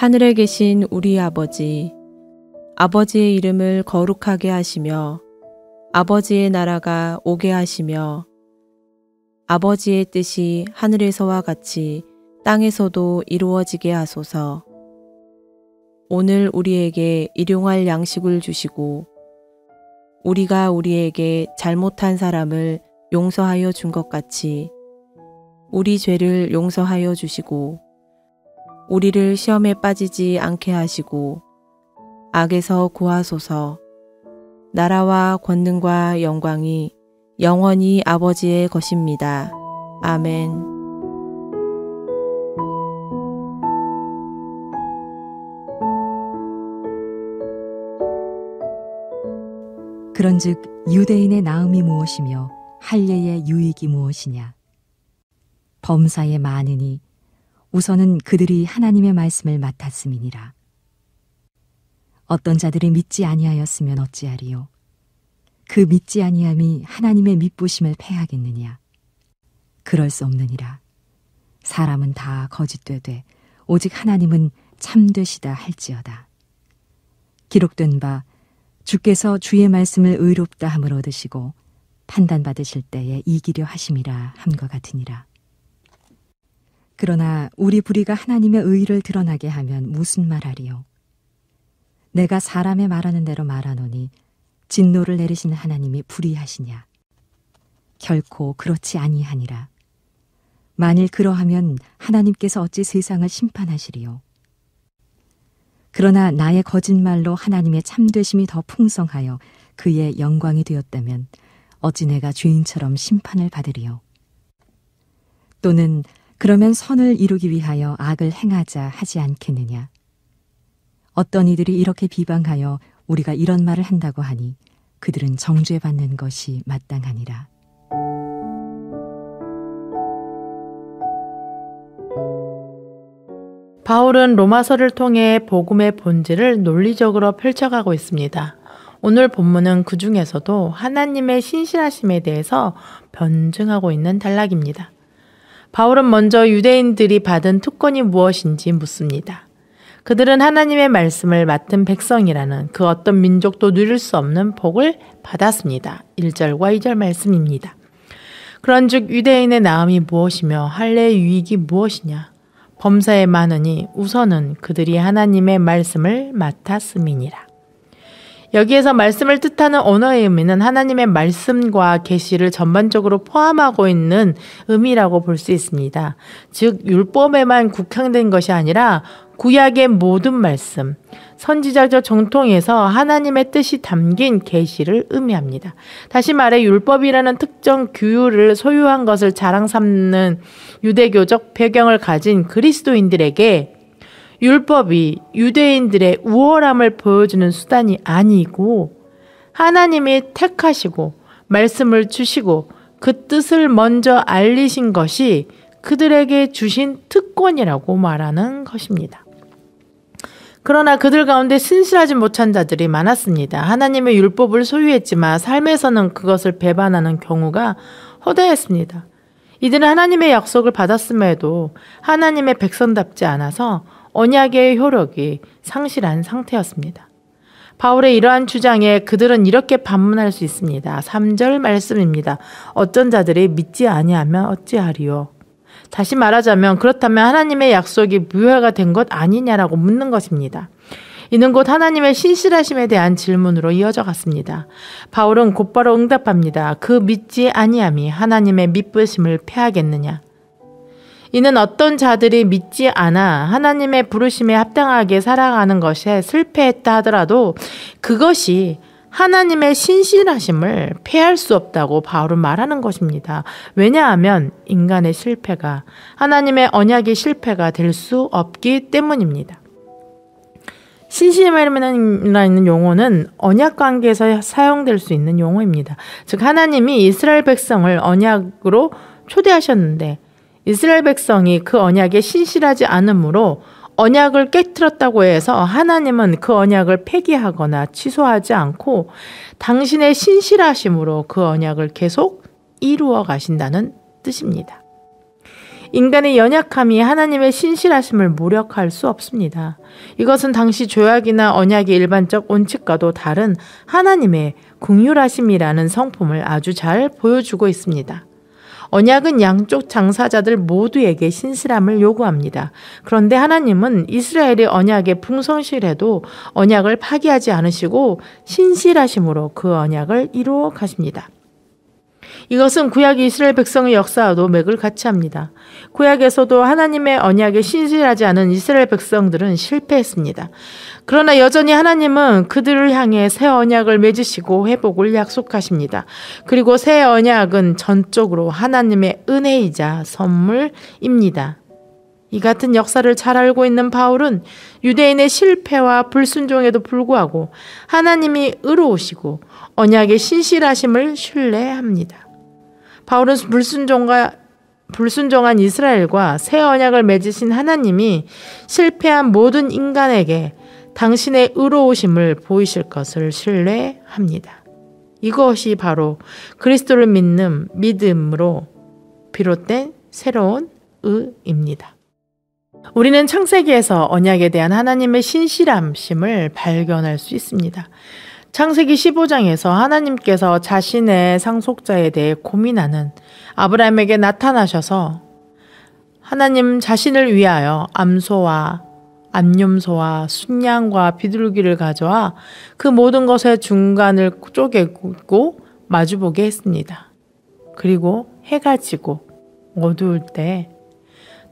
하늘에 계신 우리 아버지, 아버지의 이름을 거룩하게 하시며 아버지의 나라가 오게 하시며 아버지의 뜻이 하늘에서와 같이 땅에서도 이루어지게 하소서. 오늘 우리에게 일용할 양식을 주시고 우리가 우리에게 잘못한 사람을 용서하여 준 것 같이 우리 죄를 용서하여 주시고 우리를 시험에 빠지지 않게 하시고 악에서 구하소서. 나라와 권능과 영광이 영원히 아버지의 것입니다. 아멘. 그런즉 유대인의 나음이 무엇이며 할례의 유익이 무엇이냐? 범사에 많으니 우선은 그들이 하나님의 말씀을 맡았음이니라. 어떤 자들이 믿지 아니하였으면 어찌하리요? 그 믿지 아니함이 하나님의 믿부심을 패하겠느냐? 그럴 수 없느니라. 사람은 다 거짓되되 오직 하나님은 참되시다 할지어다. 기록된 바 주께서 주의 말씀을 의롭다 함을 얻으시고 판단받으실 때에 이기려 하심이라 함과 같으니라. 그러나 우리 불의가 하나님의 의를 드러나게 하면 무슨 말하리요? 내가 사람의 말하는 대로 말하노니 진노를 내리시는 하나님이 불의하시냐? 결코 그렇지 아니하니라. 만일 그러하면 하나님께서 어찌 세상을 심판하시리요? 그러나 나의 거짓말로 하나님의 참되심이 더 풍성하여 그의 영광이 되었다면 어찌 내가 죄인처럼 심판을 받으리요? 또는 그러면 선을 이루기 위하여 악을 행하자 하지 않겠느냐? 어떤 이들이 이렇게 비방하여 우리가 이런 말을 한다고 하니 그들은 정죄받는 것이 마땅하니라. 바울은 로마서를 통해 복음의 본질을 논리적으로 펼쳐가고 있습니다. 오늘 본문은 그 중에서도 하나님의 신실하심에 대해서 변증하고 있는 단락입니다. 바울은 먼저 유대인들이 받은 특권이 무엇인지 묻습니다. 그들은 하나님의 말씀을 맡은 백성이라는 그 어떤 민족도 누릴 수 없는 복을 받았습니다. 1절과 2절 말씀입니다. 그런즉 유대인의 나음이 무엇이며 할례의 유익이 무엇이냐? 범사에 많으니 우선은 그들이 하나님의 말씀을 맡았음이니라. 여기에서 말씀을 뜻하는 언어의 의미는 하나님의 말씀과 계시를 전반적으로 포함하고 있는 의미라고 볼 수 있습니다. 즉 율법에만 국한된 것이 아니라 구약의 모든 말씀, 선지자적 정통에서 하나님의 뜻이 담긴 계시를 의미합니다. 다시 말해 율법이라는 특정 규율을 소유한 것을 자랑 삼는 유대교적 배경을 가진 그리스도인들에게 율법이 유대인들의 우월함을 보여주는 수단이 아니고 하나님이 택하시고 말씀을 주시고 그 뜻을 먼저 알리신 것이 그들에게 주신 특권이라고 말하는 것입니다. 그러나 그들 가운데 신실하지 못한 자들이 많았습니다. 하나님의 율법을 소유했지만 삶에서는 그것을 배반하는 경우가 허다했습니다. 이들은 하나님의 약속을 받았음에도 하나님의 백성답지 않아서 언약의 효력이 상실한 상태였습니다. 바울의 이러한 주장에 그들은 이렇게 반문할 수 있습니다. 3절 말씀입니다. 어떤 자들이 믿지 아니하면 어찌하리요? 다시 말하자면 그렇다면 하나님의 약속이 무효가 된 것 아니냐라고 묻는 것입니다. 이는 곧 하나님의 신실하심에 대한 질문으로 이어져 갔습니다. 바울은 곧바로 응답합니다. 그 믿지 아니함이 하나님의 믿으심을 패하겠느냐? 이는 어떤 자들이 믿지 않아 하나님의 부르심에 합당하게 살아가는 것에 실패했다 하더라도 그것이 하나님의 신실하심을 패할 수 없다고 바울은 말하는 것입니다. 왜냐하면 인간의 실패가 하나님의 언약의 실패가 될 수 없기 때문입니다. 신실함이라는 용어는 언약 관계에서 사용될 수 있는 용어입니다. 즉 하나님이 이스라엘 백성을 언약으로 초대하셨는데 이스라엘 백성이 그 언약에 신실하지 않으므로 언약을 깨트렸다고 해서 하나님은 그 언약을 폐기하거나 취소하지 않고 당신의 신실하심으로 그 언약을 계속 이루어 가신다는 뜻입니다. 인간의 연약함이 하나님의 신실하심을 모략할 수 없습니다. 이것은 당시 조약이나 언약의 일반적 원칙과도 다른 하나님의 긍휼하심이라는 성품을 아주 잘 보여주고 있습니다. 언약은 양쪽 당사자들 모두에게 신실함을 요구합니다. 그런데 하나님은 이스라엘의 언약에 풍성실해도 언약을 파기하지 않으시고 신실하심으로 그 언약을 이루어 가십니다. 이것은 구약 이스라엘 백성의 역사와도 맥을 같이 합니다. 구약에서도 하나님의 언약에 신실하지 않은 이스라엘 백성들은 실패했습니다. 그러나 여전히 하나님은 그들을 향해 새 언약을 맺으시고 회복을 약속하십니다. 그리고 새 언약은 전적으로 하나님의 은혜이자 선물입니다. 이 같은 역사를 잘 알고 있는 바울은 유대인의 실패와 불순종에도 불구하고 하나님이 의로우시고 언약의 신실하심을 신뢰합니다. 바울은 불순종한 이스라엘과 새 언약을 맺으신 하나님이 실패한 모든 인간에게 당신의 의로우심을 보이실 것을 신뢰합니다. 이것이 바로 그리스도를 믿는 믿음으로 비롯된 새로운 의입니다. 우리는 창세기에서 언약에 대한 하나님의 신실하심을 발견할 수 있습니다. 창세기 15장에서 하나님께서 자신의 상속자에 대해 고민하는 아브라함에게 나타나셔서 하나님 자신을 위하여 암소와 암염소와 순양과 비둘기를 가져와 그 모든 것의 중간을 쪼개고 마주보게 했습니다. 그리고 해가 지고 어두울 때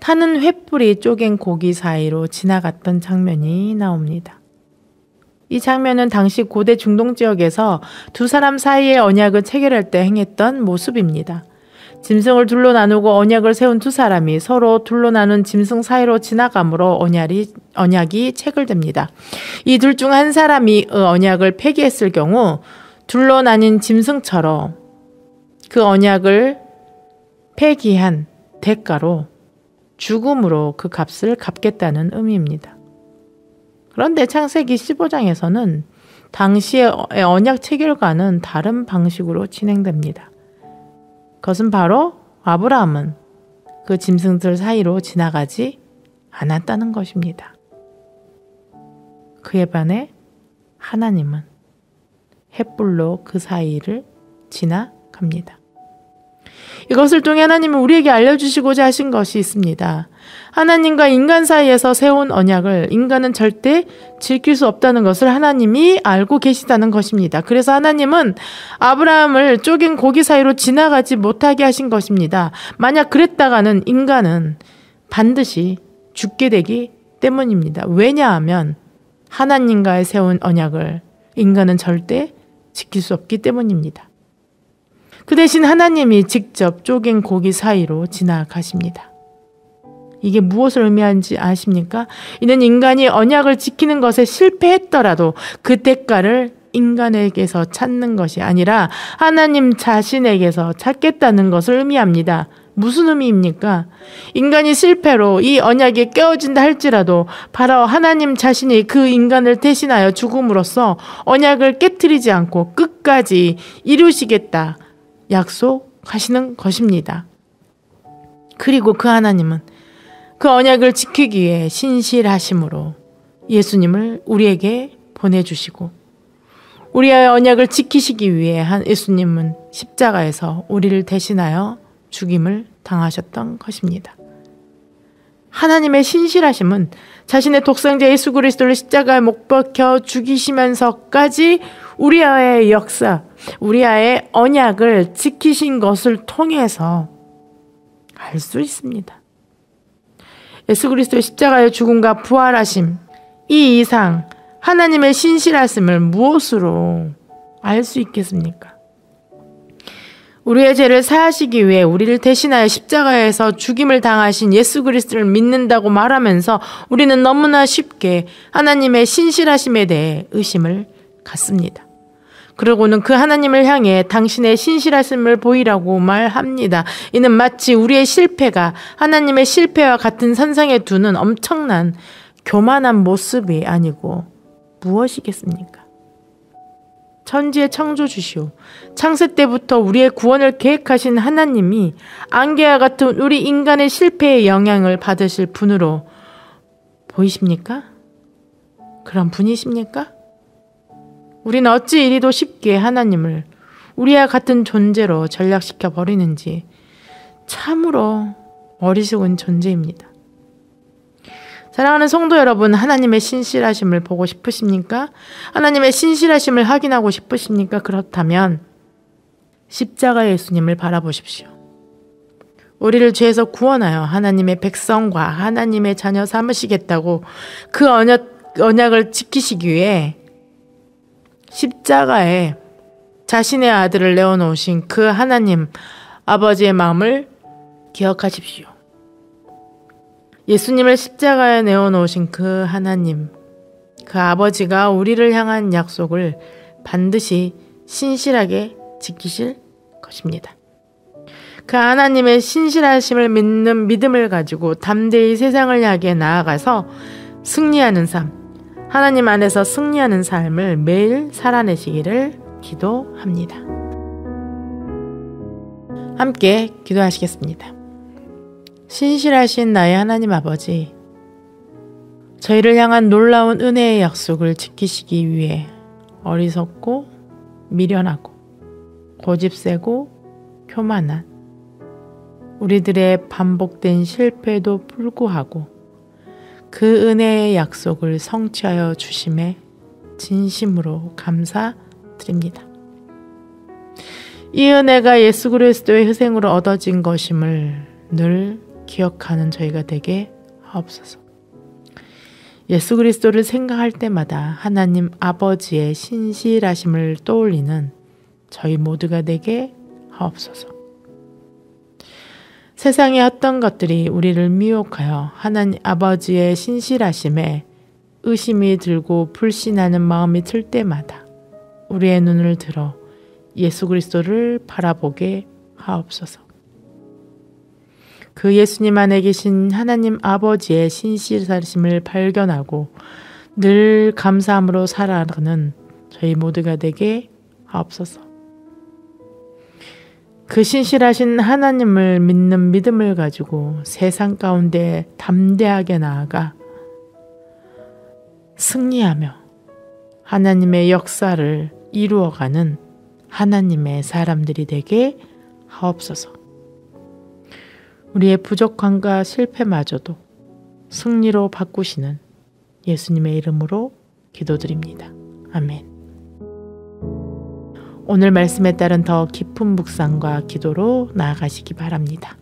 타는 횃불이 쪼갠 고기 사이로 지나갔던 장면이 나옵니다. 이 장면은 당시 고대 중동 지역에서 두 사람 사이의 언약을 체결할 때 행했던 모습입니다. 짐승을 둘로 나누고 언약을 세운 두 사람이 서로 둘로 나눈 짐승 사이로 지나감으로 언약이 체결됩니다. 이 둘 중 한 사람이 언약을 폐기했을 경우 둘로 나뉜 짐승처럼 그 언약을 폐기한 대가로 죽음으로 그 값을 갚겠다는 의미입니다. 그런데 창세기 15장에서는 당시의 언약 체결과는 다른 방식으로 진행됩니다. 그것은 바로 아브라함은 그 짐승들 사이로 지나가지 않았다는 것입니다. 그에 반해 하나님은 횃불로 그 사이를 지나갑니다. 이것을 통해 하나님은 우리에게 알려주시고자 하신 것이 있습니다. 하나님과 인간 사이에서 세운 언약을 인간은 절대 지킬 수 없다는 것을 하나님이 알고 계시다는 것입니다. 그래서 하나님은 아브라함을 쪼갠 고기 사이로 지나가지 못하게 하신 것입니다. 만약 그랬다가는 인간은 반드시 죽게 되기 때문입니다. 왜냐하면 하나님과의 세운 언약을 인간은 절대 지킬 수 없기 때문입니다. 그 대신 하나님이 직접 쪼갠 고기 사이로 지나가십니다. 이게 무엇을 의미하는지 아십니까? 이는 인간이 언약을 지키는 것에 실패했더라도 그 대가를 인간에게서 찾는 것이 아니라 하나님 자신에게서 찾겠다는 것을 의미합니다. 무슨 의미입니까? 인간이 실패로 이 언약이 깨어진다 할지라도 바로 하나님 자신이 그 인간을 대신하여 죽음으로써 언약을 깨트리지 않고 끝까지 이루시겠다 약속하시는 것입니다. 그리고 그 하나님은 그 언약을 지키기 위해 신실하심으로 예수님을 우리에게 보내주시고 우리의 언약을 지키시기 위해 예수님은 십자가에서 우리를 대신하여 죽임을 당하셨던 것입니다. 하나님의 신실하심은 자신의 독생자 예수 그리스도를 십자가에 못 박혀 죽이시면서까지 우리와의 역사, 우리와의 언약을 지키신 것을 통해서 알 수 있습니다. 예수 그리스도의 십자가의 죽음과 부활하심, 이 이상 하나님의 신실하심을 무엇으로 알 수 있겠습니까? 우리의 죄를 사하시기 위해 우리를 대신하여 십자가에서 죽임을 당하신 예수 그리스도를 믿는다고 말하면서 우리는 너무나 쉽게 하나님의 신실하심에 대해 의심을 갖습니다. 그러고는 그 하나님을 향해 당신의 신실하심을 보이라고 말합니다. 이는 마치 우리의 실패가 하나님의 실패와 같은 선상에 두는 엄청난 교만한 모습이 아니고 무엇이겠습니까? 천지의 창조주시오. 창세 때부터 우리의 구원을 계획하신 하나님이 안개와 같은 우리 인간의 실패의 영향을 받으실 분으로 보이십니까? 그런 분이십니까? 우리는 어찌 이리도 쉽게 하나님을 우리와 같은 존재로 전락시켜 버리는지 참으로 어리석은 존재입니다. 사랑하는 성도 여러분, 하나님의 신실하심을 보고 싶으십니까? 하나님의 신실하심을 확인하고 싶으십니까? 그렇다면 십자가 예수님을 바라보십시오. 우리를 죄에서 구원하여 하나님의 백성과 하나님의 자녀 삼으시겠다고 그 언약을 지키시기 위해 십자가에 자신의 아들을 내어놓으신 그 하나님 아버지의 마음을 기억하십시오. 예수님을 십자가에 내어놓으신 그 하나님, 그 아버지가 우리를 향한 약속을 반드시 신실하게 지키실 것입니다. 그 하나님의 신실하심을 믿는 믿음을 가지고 담대히 세상을 향해 나아가서 승리하는 삶, 하나님 안에서 승리하는 삶을 매일 살아내시기를 기도합니다. 함께 기도하시겠습니다. 신실하신 나의 하나님 아버지, 저희를 향한 놀라운 은혜의 약속을 지키시기 위해 어리석고 미련하고 고집세고 교만한 우리들의 반복된 실패에도 불구하고 그 은혜의 약속을 성취하여 주심에 진심으로 감사드립니다. 이 은혜가 예수 그리스도의 희생으로 얻어진 것임을 늘 기억하는 저희가 되게 하옵소서. 예수 그리스도를 생각할 때마다 하나님 아버지의 신실하심을 떠올리는 저희 모두가 되게 하옵소서. 세상의 어떤 것들이 우리를 미혹하여 하나님 아버지의 신실하심에 의심이 들고 불신하는 마음이 들 때마다 우리의 눈을 들어 예수 그리스도를 바라보게 하옵소서. 그 예수님 안에 계신 하나님 아버지의 신실하심을 발견하고 늘 감사함으로 살아가는 저희 모두가 되게 하옵소서. 그 신실하신 하나님을 믿는 믿음을 가지고 세상 가운데 담대하게 나아가 승리하며 하나님의 역사를 이루어가는 하나님의 사람들이 되게 하옵소서. 우리의 부족함과 실패마저도 승리로 바꾸시는 예수님의 이름으로 기도드립니다. 아멘. 오늘 말씀에 따른 더 깊은 묵상과 기도로 나아가시기 바랍니다.